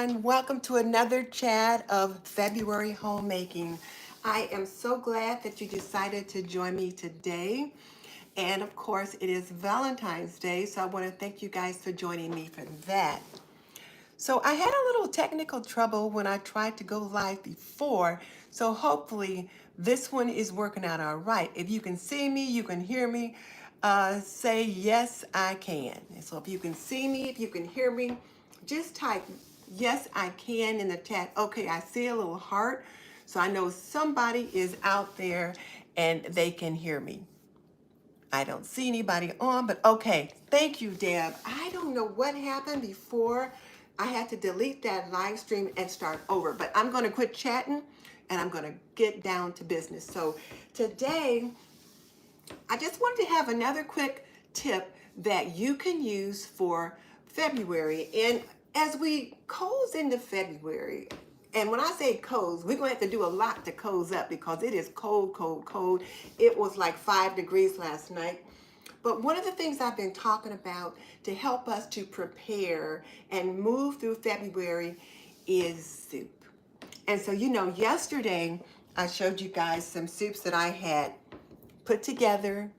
everyone. Welcome to another chat of February homemaking. I am so glad that you decided to join me today. And of course, it is Valentine's Day, so I want to thank you guys for joining me for that. So I had a little technical trouble when I tried to go live before, so hopefully this one is working out all right. If you can see me, you can hear me, say yes, I can. And so if you can see me, if you can hear me, just type yes, I can in the chat. Okay, I see a little heart, so I know somebody is out there and they can hear me. I don't see anybody on, but okay. Thank you, Deb. I don't know what happened before. I had to delete that live stream and start over, but I'm going to quit chatting and I'm going to get down to business. So today, I just wanted to have another quick tip that you can use for February. And as we close into February, and when I say cold, we're going to have to do a lot to cozy up because it is cold, cold, cold. It was like 5 degrees last night. But one of the things I've been talking about to help us to prepare and move through February is soup. And so, yesterday I showed you guys some soups that I had put together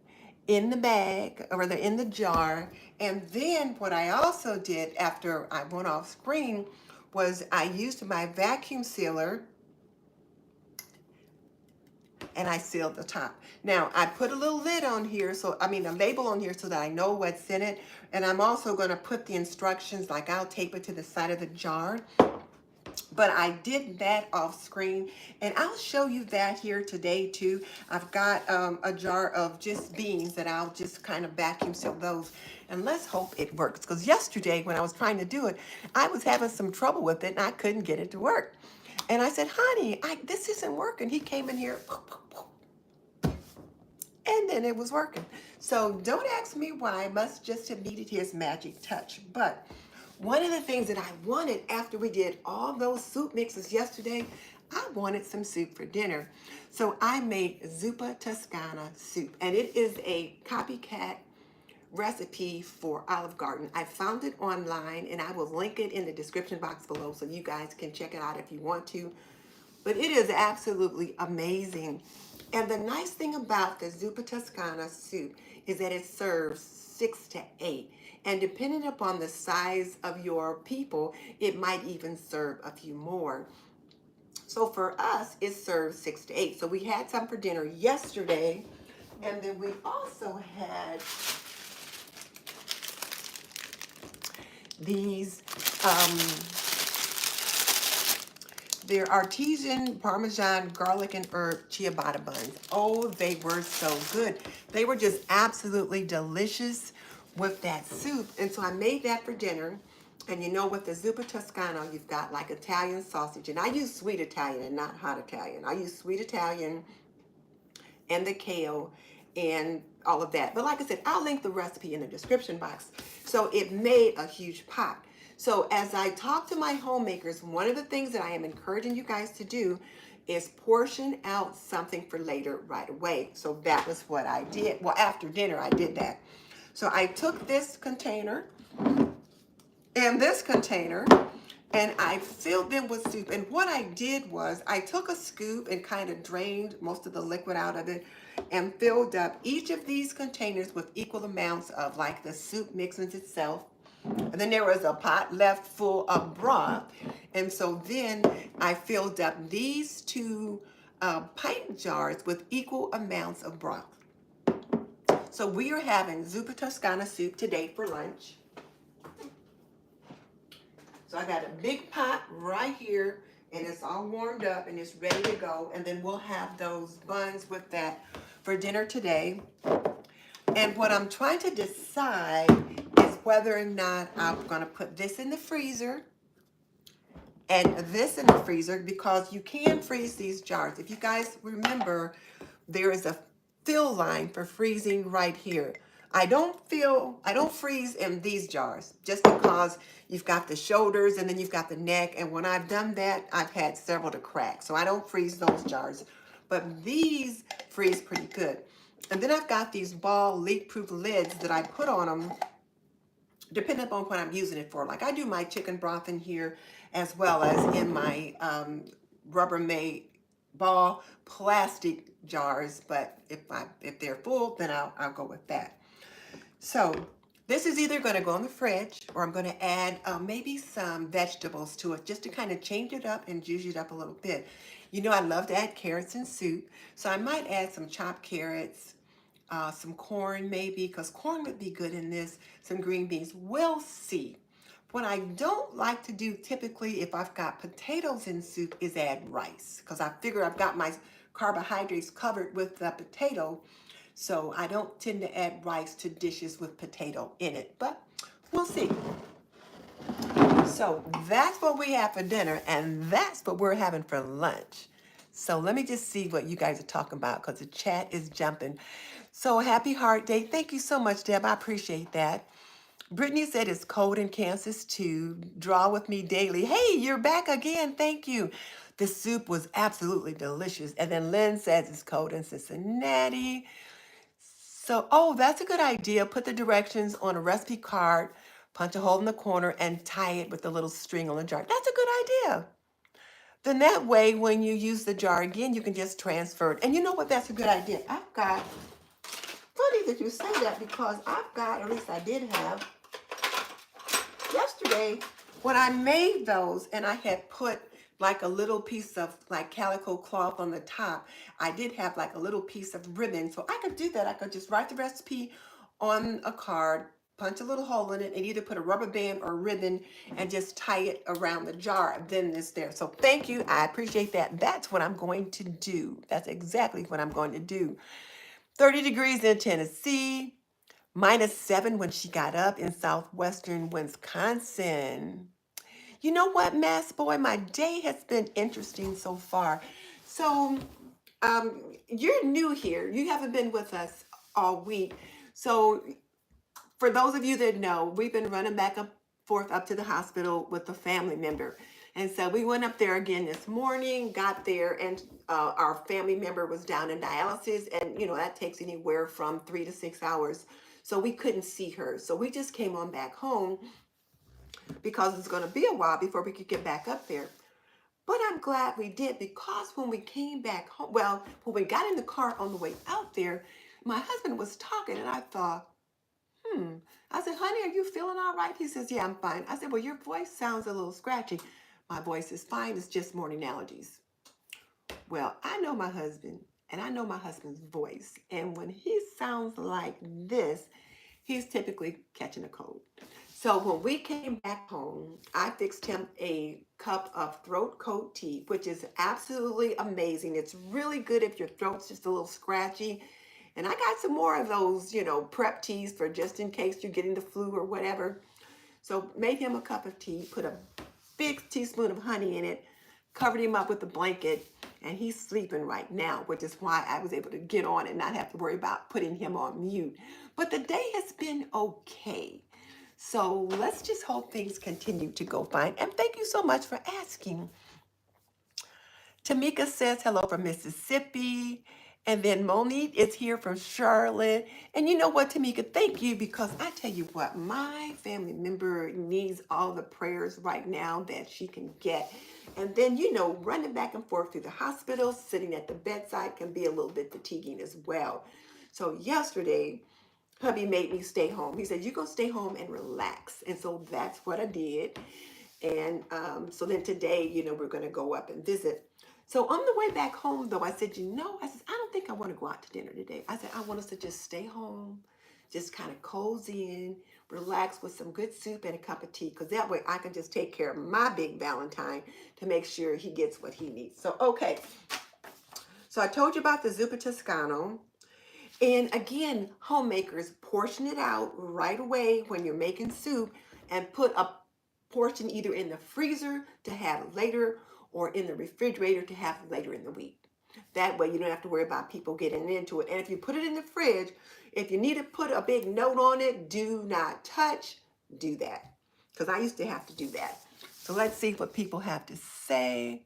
in the bag, or rather in the jar. And then what I also did after I went off screen was I used my vacuum sealer and I sealed the top. Now I put a little lid on here, a label on here so that I know what's in it. And I'm also going to put the instructions, like I'll tape it to the side of the jar. But I did that off screen, and I'll show you that here today too. I've got a jar of just beans that I'll just kind of vacuum seal those, and let's hope it works. Because yesterday when I was trying to do it, I was having some trouble with it and I couldn't get it to work. And I said, honey, this isn't working. He came in here, and then it was working. So don't ask me why. I must just have needed his magic touch. But one of the things that I wanted after we did all those soup mixes yesterday, I wanted some soup for dinner. So I made zuppa Toscana soup, and it is a copycat recipe for Olive Garden. I found it online, and I will link it in the description box below so you guys can check it out if you want to. But it is absolutely amazing. And the nice thing about the zuppa Toscana soup is that it serves 6 to 8. And depending upon the size of your people, it might even serve a few more. So for us, it serves 6 to 8. So we had some for dinner yesterday. And then we also had these, they're artisan Parmesan garlic and herb ciabatta buns. Oh, they were so good. They were just absolutely delicious with that soup. And so I made that for dinner. And with the zuppa Toscana, you've got like Italian sausage. And I use sweet Italian and not hot Italian. I use sweet Italian and the kale and all of that. But like I said, I'll link the recipe in the description box. So it made a huge pot. So as I talk to my homemakers, one of the things that I am encouraging you guys to do is portion out something for later right away. So that was what I did. Well, after dinner, I did that. So I took this container and this container and I filled them with soup. And what I did was I took a scoop and kind of drained most of the liquid out of it and filled up each of these containers with equal amounts of like the soup mixings itself. And then there was a pot left full of broth. And so then I filled up these two pint jars with equal amounts of broth. So we are having zuppa Toscana soup today for lunch. So I got a big pot right here, and it's all warmed up and it's ready to go. And then we'll have those buns with that for dinner today. And what I'm trying to decide is whether or not I'm going to put this in the freezer and this in the freezer, because you can freeze these jars. If you guys remember, there is a fill line for freezing right here. I don't freeze in these jars just because you've got the shoulders and then you've got the neck. And when I've done that, I've had several to crack. So I don't freeze those jars. But these freeze pretty good. And then I've got these ball leak-proof lids that I put on them depending upon what I'm using it for. Like I do my chicken broth in here, as well as in my Rubbermaid ball plastic jars. But if they're full, then I'll go with that. So this is either going to go in the fridge, or I'm going to add maybe some vegetables to it just to kind of change it up and juice it up a little bit. You know, I love to add carrots in soup, so I might add some chopped carrots, some corn maybe, because corn would be good in this, some green beans. We'll see. What I don't like to do typically if I've got potatoes in soup is add rice, because I figure I've got my carbohydrates covered with the potato, so I don't tend to add rice to dishes with potato in it, but we'll see. So that's what we have for dinner, and that's what we're having for lunch. So let me just see what you guys are talking about, because the chat is jumping. So happy Heart Day. Thank you so much, Deb. I appreciate that. Brittany said it's cold in Kansas too. Draw with me daily. Hey, you're back again. Thank you. The soup was absolutely delicious. And then Lynn says it's cold in Cincinnati. So, oh, that's a good idea. Put the directions on a recipe card, punch a hole in the corner, and tie it with a little string on the jar. That's a good idea. Then that way, when you use the jar again, you can just transfer it. And you know what? That's a good idea. Funny that you say that, because I've got, or at least I did have, yesterday when I made those and I had put like a little piece of like calico cloth on the top, I did have like a little piece of ribbon. So I could do that. I could just write the recipe on a card, punch a little hole in it, and either put a rubber band or ribbon and just tie it around the jar. Then it's there. So thank you. I appreciate that. That's what I'm going to do. That's exactly what I'm going to do. 30 degrees in Tennessee. -7 when she got up in southwestern Wisconsin. You know what, Mass Boy? My day has been interesting so far. So, you're new here. You haven't been with us all week. So, for those of you that know, we've been running back and forth up to the hospital with a family member. And so we went up there again this morning, got there, and our family member was down in dialysis. And, you know, that takes anywhere from 3 to 6 hours. So we couldn't see her. So we just came on back home because it's going to be a while before we could get back up there. But I'm glad we did, because when we came back home, well, when we got in the car on the way out there, my husband was talking, and I thought, I said, honey, are you feeling all right? He says, yeah, I'm fine. I said, well, your voice sounds a little scratchy. My voice is fine. It's just morning allergies. Well, I know my husband, and I know my husband's voice. And when he sounds like this, he's typically catching a cold. So when we came back home, I fixed him a cup of throat coat tea, which is absolutely amazing. It's really good if your throat's just a little scratchy. And I got some more of those, you know, prep teas for just in case you're getting the flu or whatever. So made him a cup of tea, put a big teaspoon of honey in it, covered him up with a blanket, and he's sleeping right now, which is why I was able to get on and not have to worry about putting him on mute. But the day has been okay. So let's just hope things continue to go fine. And thank you so much for asking. Tamika says hello from Mississippi. And then Monique is here from Charlotte. And you know what, Tamika, thank you, because I tell you what, my family member needs all the prayers right now that she can get. And then, you know, running back and forth through the hospital, sitting at the bedside can be a little bit fatiguing as well. So yesterday, hubby made me stay home. He said, you go stay home and relax. And so that's what I did. And so then today, you know, we're going to go up and visit. So on the way back home, though, I said, you know, I said, I don't think I want to go out to dinner today. I said, I want us to just stay home, just kind of cozy in, relax with some good soup and a cup of tea, because that way I can just take care of my big Valentine to make sure he gets what he needs. So, okay. So I told you about the zuppa toscano. And again, homemakers, portion it out right away when you're making soup, and put a portion either in the freezer to have later, or in the refrigerator to have later in the week. That way you don't have to worry about people getting into it. And if you put it in the fridge, if you need to put a big note on it, do not touch, do that. Because I used to have to do that. So let's see what people have to say.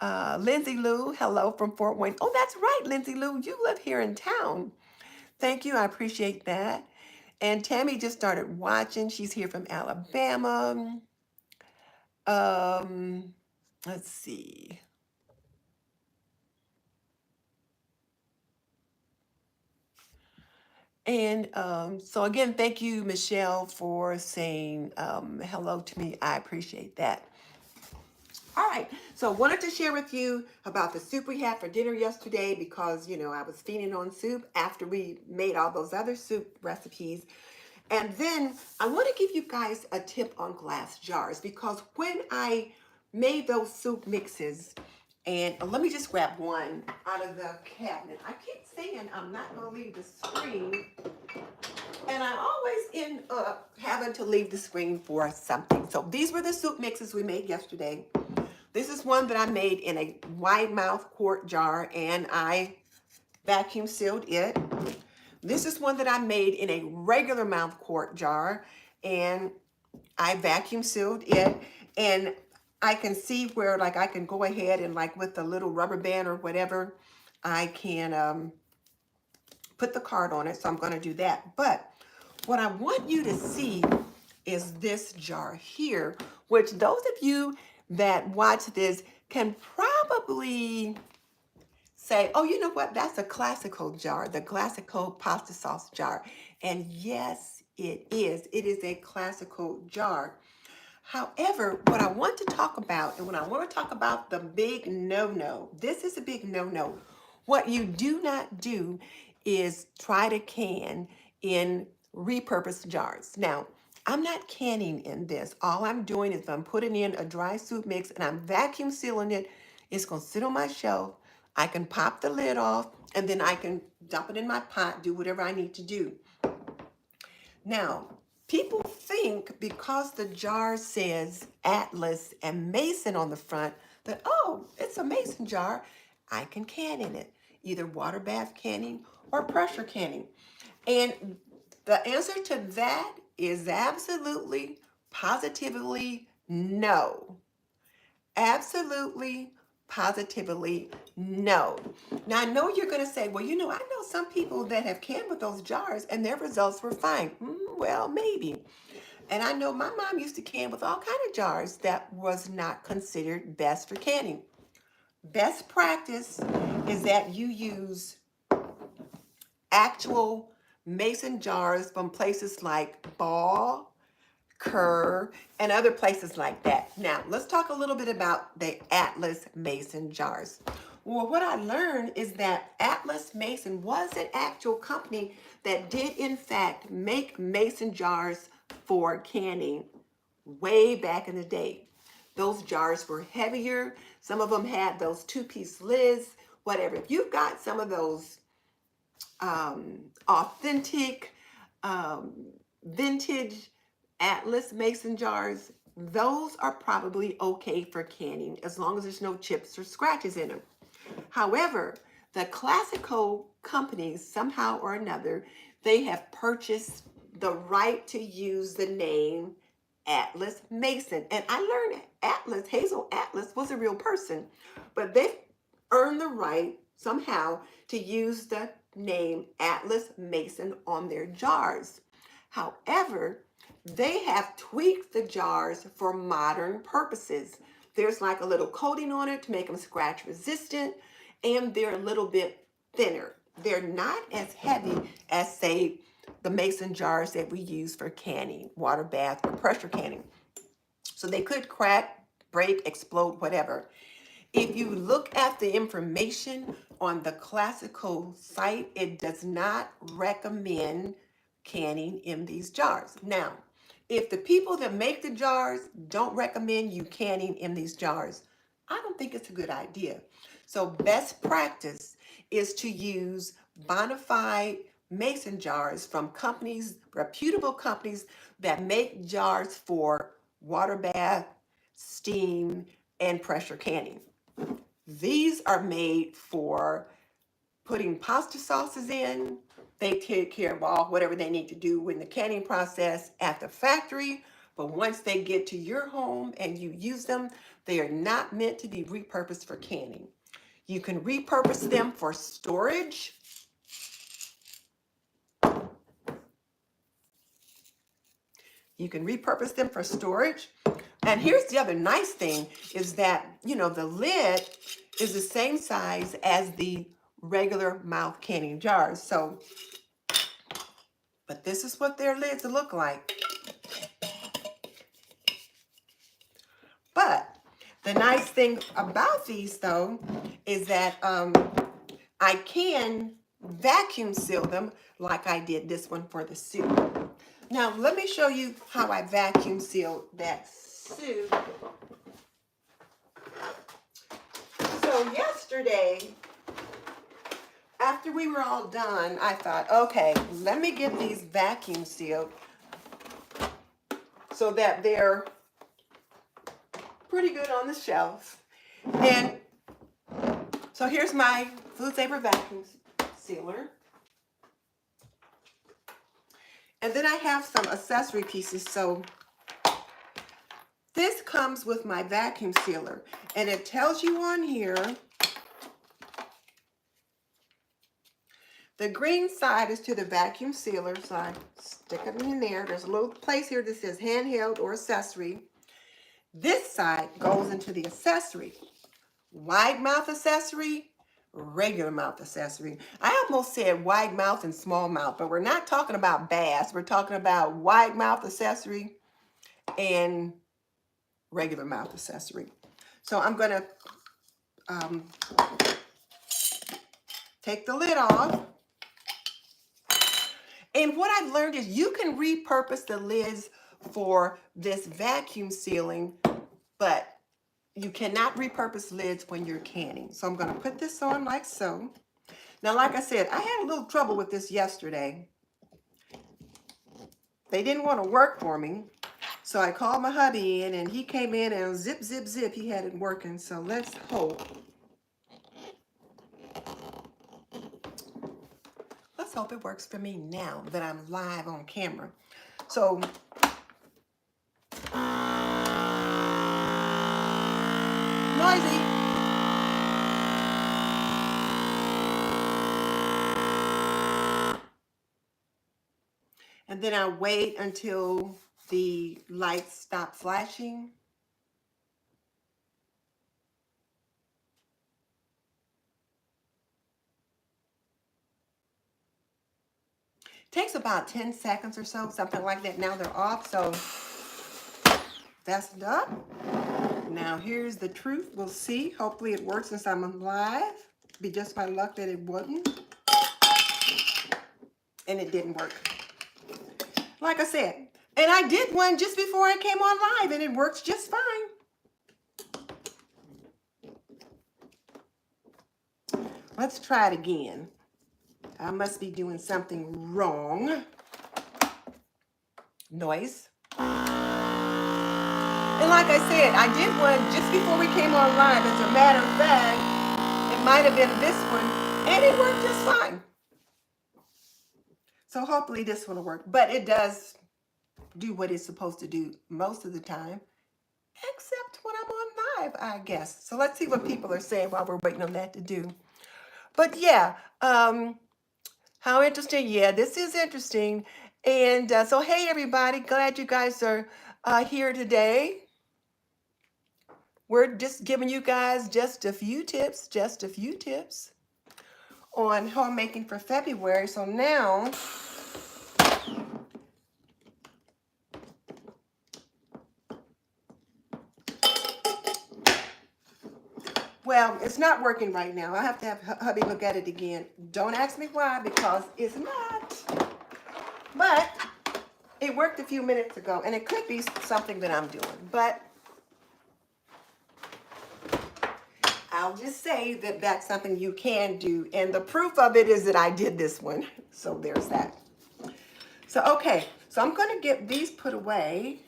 Lindsay Lou, hello from Fort Wayne. Oh, that's right, Lindsay Lou, you live here in town. Thank you, I appreciate that. And Tammy just started watching. She's here from Alabama. Um, let's see. And so again, thank you, Michelle, for saying hello to me. I appreciate that. All right, so wanted to share with you about the soup we had for dinner yesterday because, I was feeding on soup after we made all those other soup recipes. And then I want to give you guys a tip on glass jars because when I made those soup mixes, and let me just grab one out of the cabinet. I keep saying I'm not going to leave the screen, and I always end up having to leave the screen for something. So these were the soup mixes we made yesterday. This is one that I made in a wide mouth quart jar and I vacuum sealed it. This is one that I made in a regular mouth quart jar and I vacuum sealed it. And I can see where like I can go ahead and like with the little rubber band or whatever, I can put the card on it. So I'm going to do that. But what I want you to see is this jar here, which those of you that watch this can probably say, oh, you know what? That's a classical jar, the classical pasta sauce jar. And yes, it is. It is a classical jar. However, what I want to talk about, and when I want to talk about the big no-no, this is a big no-no. What you do not do is try to can in repurposed jars. Now, I'm not canning in this. All I'm doing is I'm putting in a dry soup mix and I'm vacuum sealing it. It's going to sit on my shelf. I can pop the lid off and then I can dump it in my pot, do whatever I need to do. Now, people think because the jar says Atlas and Mason on the front that, oh, it's a Mason jar, I can can in it, either water bath canning or pressure canning. And the answer to that is absolutely, positively no. Absolutely, positively no. Now, I know you're going to say, well, I know some people that have canned with those jars and their results were fine. Well, maybe. And I know my mom used to can with all kind of jars that was not considered best for canning. Best practice is that you use actual mason jars from places like Ball, Kerr, and other places like that. Now, let's talk a little bit about the Atlas Mason jars. Well, what I learned is that Atlas Mason was an actual company that did, in fact, make mason jars for canning way back in the day. Those jars were heavier. Some of them had those two-piece lids, whatever. If you've got some of those authentic, um, vintage Atlas mason jars, those are probably okay for canning as long as there's no chips or scratches in them. However, the classical companies, somehow or another, they have purchased the right to use the name Atlas Mason. And I learned Atlas, Hazel Atlas, was a real person, but they've earned the right somehow to use the name Atlas Mason on their jars. However, they have tweaked the jars for modern purposes. There's like a little coating on it to make them scratch resistant, and they're a little bit thinner. They're not as heavy as, say, the mason jars that we use for canning, water bath, or pressure canning. So they could crack, break, explode, whatever. If you look at the information on the classical site, it does not recommend canning in these jars. Now, if the people that make the jars don't recommend you canning in these jars, I don't think it's a good idea. So best practice is to use bona fide mason jars from companies, reputable companies that make jars for water bath, steam, and pressure canning. These are made for putting pasta sauces in. They take care of all whatever they need to do in the canning process at the factory. But once they get to your home and you use them, they are not meant to be repurposed for canning. You can repurpose them for storage. You can repurpose them for storage, And here's the other nice thing is that, you know, the lid is the same size as the regular mouth canning jars. So, but this is what their lids look like. But the nice thing about these though is that I can vacuum seal them like I did this one for the soup. Now let me show you how I vacuum sealed that soup. So yesterday, after we were all done, I thought, okay, let me get these vacuum sealed so that they're pretty good on the shelf. And so here's my Food Saver vacuum sealer. And then I have some accessory pieces. So this comes with my vacuum sealer. And it tells you on here, the green side is to the vacuum sealer. So I stick it in there. There's a little place here that says handheld or accessory. This side goes into the accessory. Wide mouth accessory, regular mouth accessory. I almost said wide mouth and small mouth, but we're not talking about bass. We're talking about wide mouth accessory and regular mouth accessory. So I'm going to take the lid off. And what I've learned is you can repurpose the lids for this vacuum sealing, but you cannot repurpose lids when you're canning. So I'm going to put this on like so. Now, like I said, I had a little trouble with this yesterday. They didn't want to work for me. So I called my hubby in and he came in and zip, zip, zip, he had it working. So let's hope. Let's hope it works for me now that I'm live on camera. So noisy. And then I wait until the lights stop flashing. Takes about 10 seconds or so, something like that. Now they're off, so that's done. Now here's the truth. We'll see. Hopefully it works since I'm live. Be just my luck that it wouldn't. And it didn't work. Like I said, and I did one just before I came on live and it works just fine. Let's try it again. I must be doing something wrong. Noise. And like I said, I did one just before we came on live. As a matter of fact, it might have been this one, and it worked just fine. So hopefully this one will work. But it does do what it's supposed to do most of the time, except when I'm on live, I guess. So let's see what people are saying while we're waiting on that to do. But yeah, how interesting. Yeah, this is interesting. And so, hey, everybody, glad you guys are here today. We're just giving you guys just a few tips on homemaking for February. So now, well, it's not working right now. I have to have hubby look at it again. Don't ask me why, because it's not. But it worked a few minutes ago, and it could be something that I'm doing. But I'll just say that that's something you can do. And the proof of it is that I did this one. So there's that. So, okay. So I'm going to get these put away.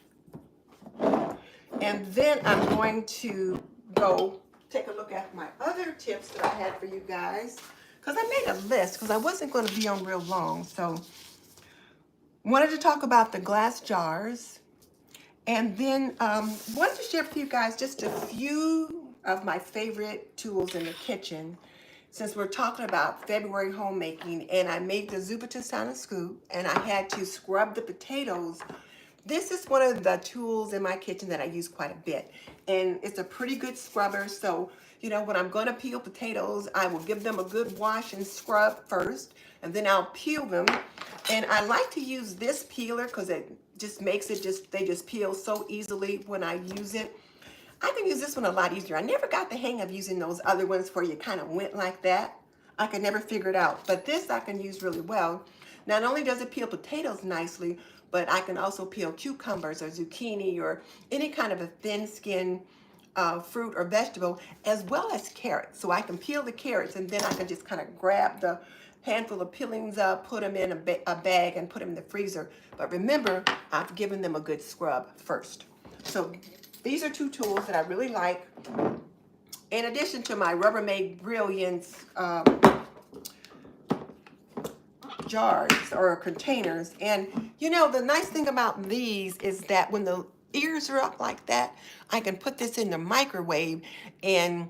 And then I'm going to go take a look at my other tips that I had for you guys. Because I made a list because I wasn't going to be on real long. So wanted to talk about the glass jars. And then wanted to share with you guys just a few of my favorite tools in the kitchen, since we're talking about February homemaking. And I made the zuppa tostada scoop, and I had to scrub the potatoes This is one of the tools in my kitchen that I use quite a bit. And it's a pretty good scrubber. So, you know, when I'm going to peel potatoes, I will give them a good wash and scrub first. And then I'll peel them. And I like to use this peeler because it just makes it they just peel so easily when I use it. I can use this one a lot easier. I never got the hang of using those other ones where you kind of went like that. I could never figure it out. But this I can use really well. Not only does it peel potatoes nicely, but I can also peel cucumbers or zucchini or any kind of a thin skin fruit or vegetable, as well as carrots. So I can peel the carrots and then I can just kind of grab the handful of peelings up, put them in a bag and put them in the freezer. But remember, I've given them a good scrub first. So these are two tools that I really like. In addition to my Rubbermaid Brilliance jars or containers. And you know, the nice thing about these is that when the ears are up like that, I can put this in the microwave and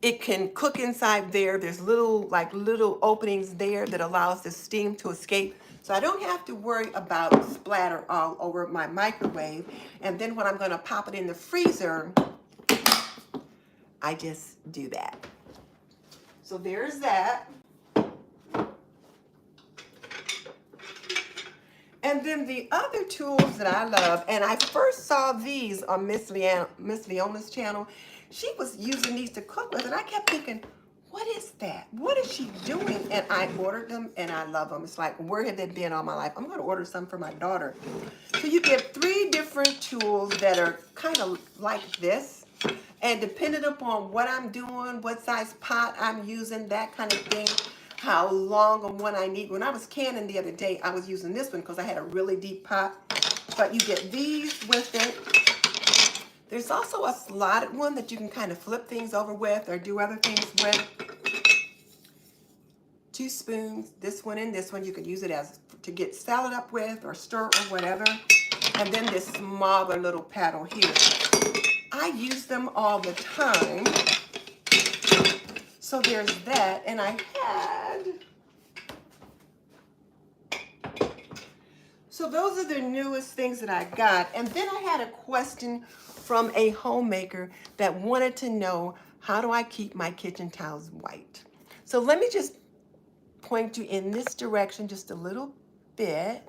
it can cook inside there. There's little openings there that allows the steam to escape. So I don't have to worry about splatter all over my microwave. And then when I'm going to pop it in the freezer, I just do that. So there's that. And then the other tools that I love, and I first saw these on Miss Leona's channel. She was using these to cook with, and I kept thinking, what is that? What is she doing? And I ordered them, and I love them. It's like, where have they been all my life? I'm going to order some for my daughter. So you get 3 different tools that are kind of like this. And depending upon what I'm doing, what size pot I'm using, that kind of thing, how long of one I need. When I was canning the other day, I was using this one because I had a really deep pot. But you get these with it. There's also a slotted one that you can kind of flip things over with or do other things with. 2 spoons, this one and this one. You can use it as to get salad up with or stir or whatever. And then this smaller little paddle here. I use them all the time. So there's that, and I had, so those are the newest things that I got. And then I had a question from a homemaker that wanted to know, how do I keep my kitchen towels white? So let me just point you in this direction just a little bit,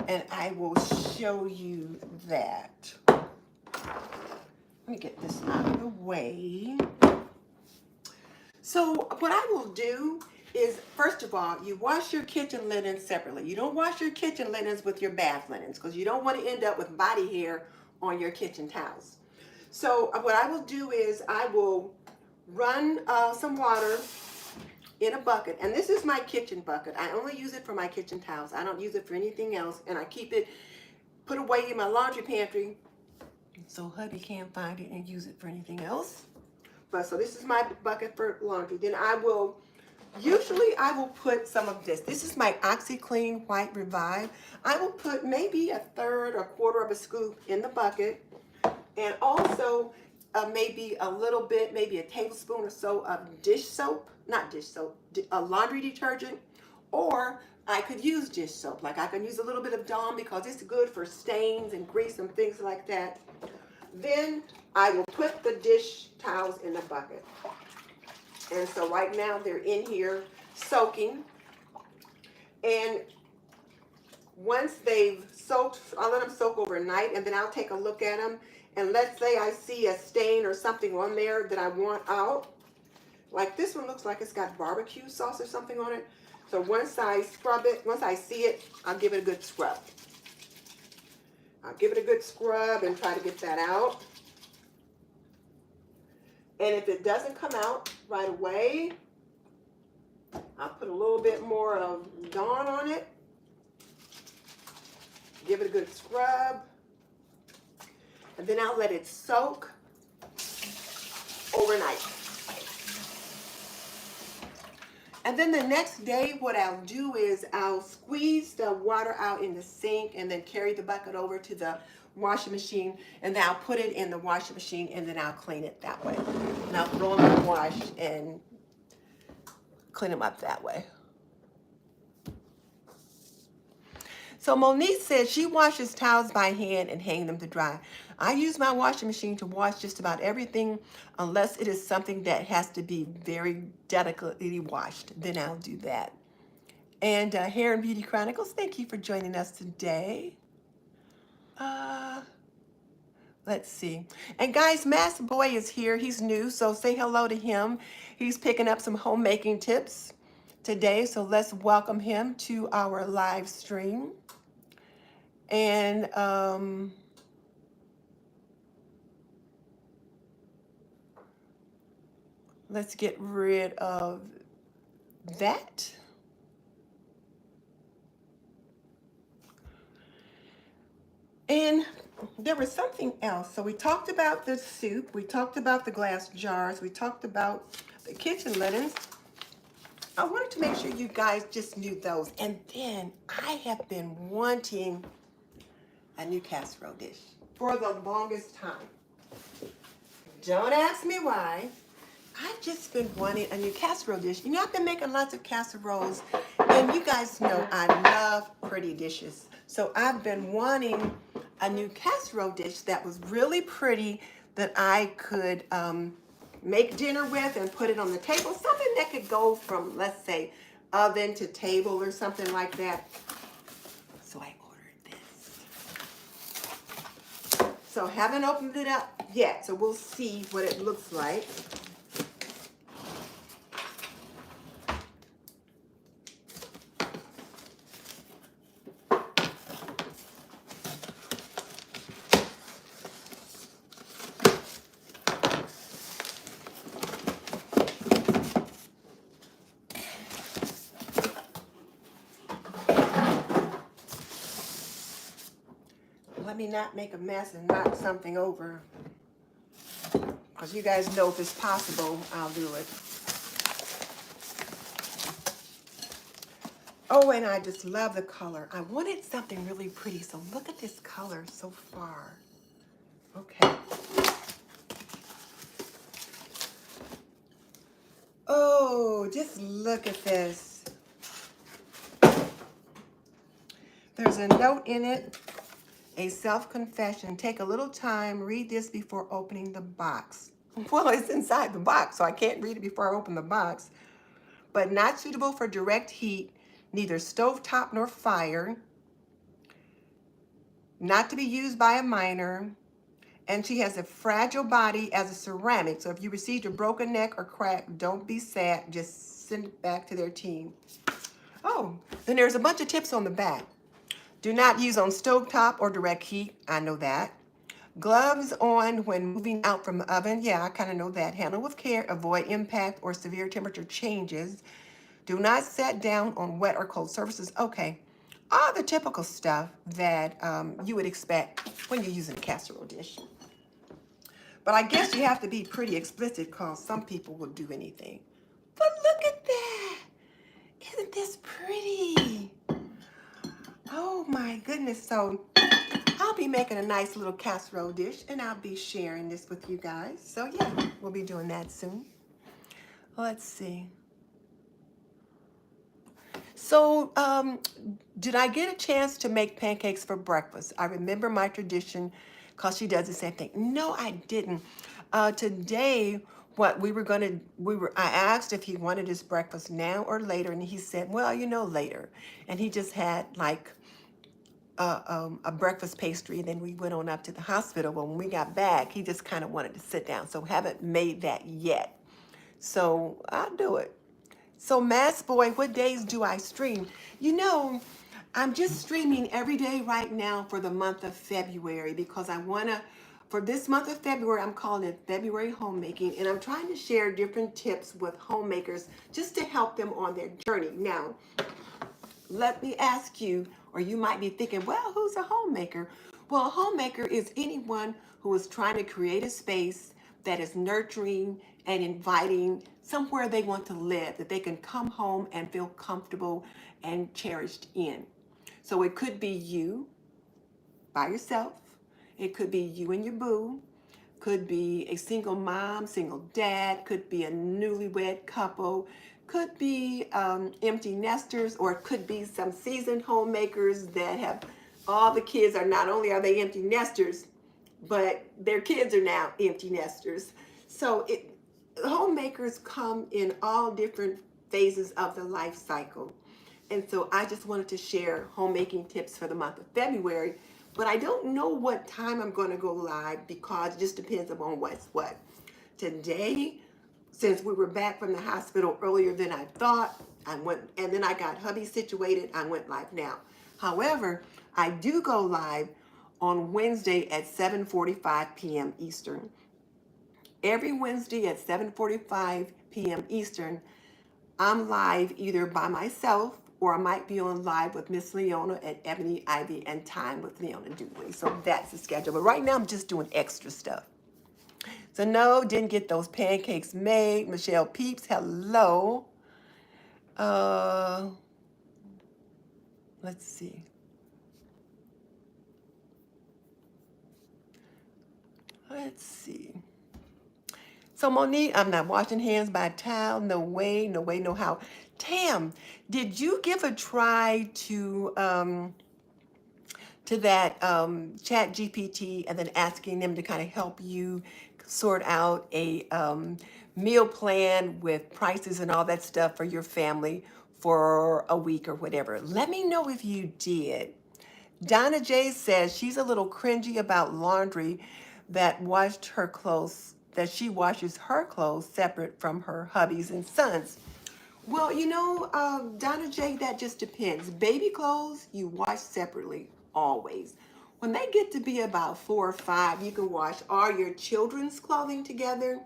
and I will show you that. Let me get this out of the way. So what I will do is, first of all, you wash your kitchen linens separately. You don't wash your kitchen linens with your bath linens because you don't want to end up with body hair on your kitchen towels. So what I will do is I will run some water in a bucket. And this is my kitchen bucket. I only use it for my kitchen towels. I don't use it for anything else. And I keep it put away in my laundry pantry so hubby can't find it and use it for anything else. But so this is my bucket for laundry. Then usually I will put some of this. This is my OxiClean White Revive. I will put maybe a third or quarter of a scoop in the bucket. And also maybe a little bit, maybe a tablespoon or so of dish soap. Not dish soap, a laundry detergent. Or I could use dish soap. Like I can use a little bit of Dawn because it's good for stains and grease and things like that. Then I will put the dish towels in the bucket. And so right now they're in here soaking. And once they've soaked, I'll let them soak overnight, and then I'll take a look at them. And let's say I see a stain or something on there that I want out. Like this one looks like it's got barbecue sauce or something on it. So once I scrub it, once I see it, I'll give it a good scrub. I'll give it a good scrub and try to get that out. And if it doesn't come out right away, I'll put a little bit more of Dawn on it. Give it a good scrub. And then I'll let it soak overnight. And then the next day, what I'll do is I'll squeeze the water out in the sink and then carry the bucket over to the washing machine, and then I'll put it in the washing machine, and then I'll clean it that way. And I'll throw them in the wash and clean them up that way. So Monique said she washes towels by hand and hang them to dry. I use my washing machine to wash just about everything unless it is something that has to be very delicately washed. Then I'll do that. And Hair and Beauty Chronicles, thank you for joining us today. Uh, let's see. And guys, Master Boy is here. He's new, so say hello to him. He's picking up some homemaking tips today, so let's welcome him to our live stream. And let's get rid of that. And there was something else. So we talked about the soup, we talked about the glass jars, we talked about the kitchen linens. I wanted to make sure you guys just knew those. And then I have been wanting a new casserole dish for the longest time. Don't ask me why. I've just been wanting a new casserole dish. You know, I've been making lots of casseroles, and you guys know I love pretty dishes. So I've been wanting a new casserole dish that was really pretty that I could make dinner with and put it on the table. Something that could go from, let's say, oven to table or something like that. So I ordered this. So haven't opened it up yet, so we'll see what it looks like. Let me not make a mess and knock something over. Because you guys know if it's possible, I'll do it. Oh, and I just love the color. I wanted something really pretty, so look at this color so far. Okay. Oh, just look at this. There's a note in it. A self-confession. Take a little time, read this before opening the box. Well, it's inside the box, so I can't read it before I open the box. But not suitable for direct heat, neither stovetop nor fire. Not to be used by a minor. And she has a fragile body as a ceramic. So if you received a broken neck or crack, don't be sad. Just send it back to their team. Oh, then there's a bunch of tips on the back. Do not use on stovetop or direct heat. I know that. Gloves on when moving out from the oven. Yeah, I kind of know that. Handle with care. Avoid impact or severe temperature changes. Do not set down on wet or cold surfaces. Okay. All the typical stuff that you would expect when you're using a casserole dish. But I guess you have to be pretty explicit because some people will do anything. But look at that. Isn't this pretty? Oh my goodness. So I'll be making a nice little casserole dish and I'll be sharing this with you guys. So yeah, we'll be doing that soon. Let's see. So did I get a chance to make pancakes for breakfast? I remember my tradition because she does the same thing. No, I didn't. Today, what we were gonna, I asked if he wanted his breakfast now or later, and he said, well, you know, later. And he just had like a breakfast pastry, and then we went on up to the hospital. Well, when we got back, he just kind of wanted to sit down, so haven't made that yet. So I'll do it. So Mass Boy, what days do I stream? You know, I'm just streaming every day right now for the month of February because I want to, for this month of February, I'm calling it February Homemaking, and I'm trying to share different tips with homemakers just to help them on their journey. Now, let me ask you, or you might be thinking, well, who's a homemaker? Well, a homemaker is anyone who is trying to create a space that is nurturing and inviting, somewhere they want to live, that they can come home and feel comfortable and cherished in. So it could be you by yourself. It could be you and your boo. Could be a single mom, single dad. Could be a newlywed couple. Could be empty nesters, or it could be some seasoned homemakers that have all the kids are not only are they empty nesters, but their kids are now empty nesters. So homemakers come in all different phases of the life cycle. And so I just wanted to share homemaking tips for the month of February. But I don't know what time I'm going to go live because it just depends upon what's what. Today, since we were back from the hospital earlier than I thought, I went, and then I got hubby situated. I went live now. However, I do go live on Wednesday at 7:45 p.m. Eastern. Every Wednesday at 7:45 p.m. Eastern, I'm live either by myself or I might be on live with Miss Leona at Ebony Ivy and Time with Leona Dooley. So that's the schedule. But right now I'm just doing extra stuff. So no, didn't get those pancakes made. Michelle Peeps, hello. Uh, let's see. Let's see. So Monique, I'm not washing hands by towel. No way, no way, no how. Tam, did you give a try to that chat GPT and then asking them to kind of help you sort out a meal plan with prices and all that stuff for your family for a week or whatever? Let me know if you did. Donna J says she's a little cringy about laundry that she washes her clothes separate from her hubby's and sons. Well, Donna J, that just depends. Baby clothes, you wash separately, always. When they get to be about 4 or 5, you can wash all your children's clothing together.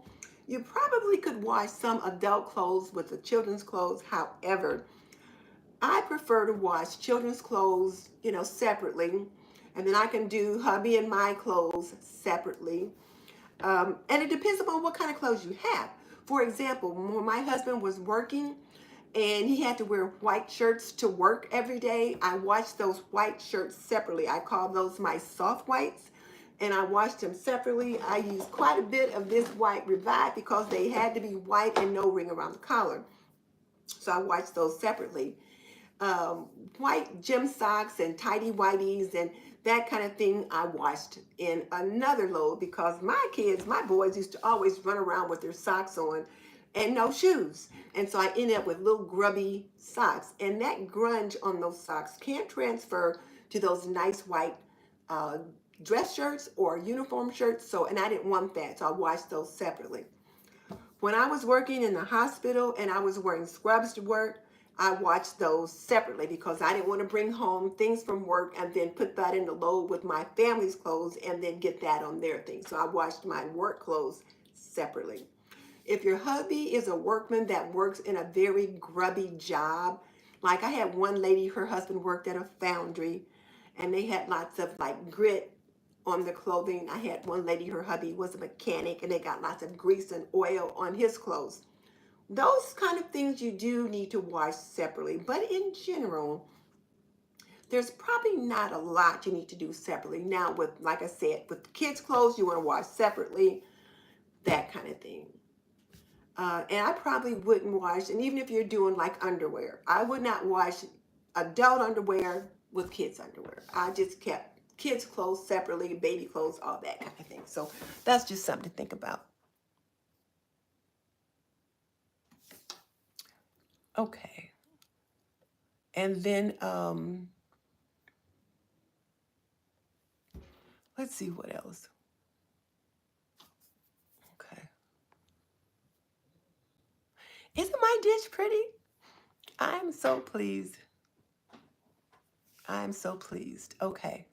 You probably could wash some adult clothes with the children's clothes. However, I prefer to wash children's clothes, separately. And then I can do hubby and my clothes separately. And it depends upon what kind of clothes you have. For example, when my husband was working and he had to wear white shirts to work every day, I washed those white shirts separately. I call those my soft whites. And I washed them separately. I used quite a bit of this white Revive because they had to be white and no ring around the collar. So I washed those separately. White gym socks and tidy whities and that kind of thing I washed in another load because my boys used to always run around with their socks on and no shoes. And so I ended up with little grubby socks. And that grunge on those socks can't transfer to those nice white dress shirts or uniform shirts. And I didn't want that. So I washed those separately. When I was working in the hospital and I was wearing scrubs to work, I watched those separately because I didn't want to bring home things from work and then put that in the load with my family's clothes and then get that on their thing. So I washed my work clothes separately. If your hubby is a workman that works in a very grubby job, like I had one lady, her husband worked at a foundry and they had lots of like grit on the clothing. I had one lady, her hubby was a mechanic and they got lots of grease and oil on his clothes. Those kind of things you do need to wash separately. But in general, there's probably not a lot you need to do separately. Now, like I said, with kids' clothes, you want to wash separately, that kind of thing. And I probably wouldn't wash, and even if you're doing like underwear, I would not wash adult underwear with kids' underwear. I just kept kids' clothes separately, baby clothes, all that kind of thing. So that's just something to think about. Okay. And then let's see what else. Okay. Isn't my dish pretty? I'm so pleased. I'm so pleased. Okay.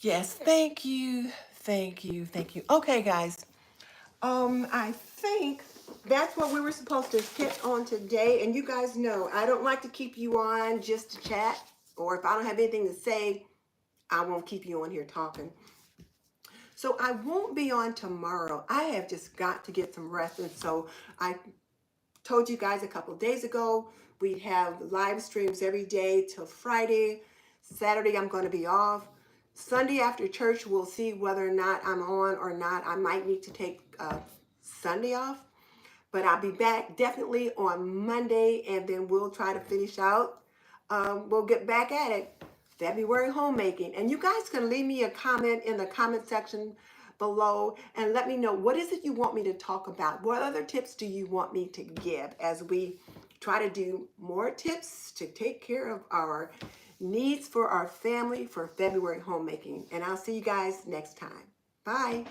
Yes, thank you. Thank you. Thank you. Okay, guys. I think that's what we were supposed to hit on today. And you guys know I don't like to keep you on just to chat, or if I don't have anything to say, I won't keep you on here talking. So I won't be on tomorrow. I have just got to get some rest, and so I told you guys a couple days ago, we have live streams every day till Friday. Saturday, I'm going to be off. Sunday after church, we'll see whether or not I'm on or not. I might need to take Sunday off, but I'll be back definitely on Monday, and then we'll try to finish out. We'll get back at it. February homemaking. And you guys can leave me a comment in the comment section below and let me know, what is it you want me to talk about? What other tips do you want me to give as we try to do more tips to take care of our needs for our family for February homemaking? And I'll see you guys next time. Bye.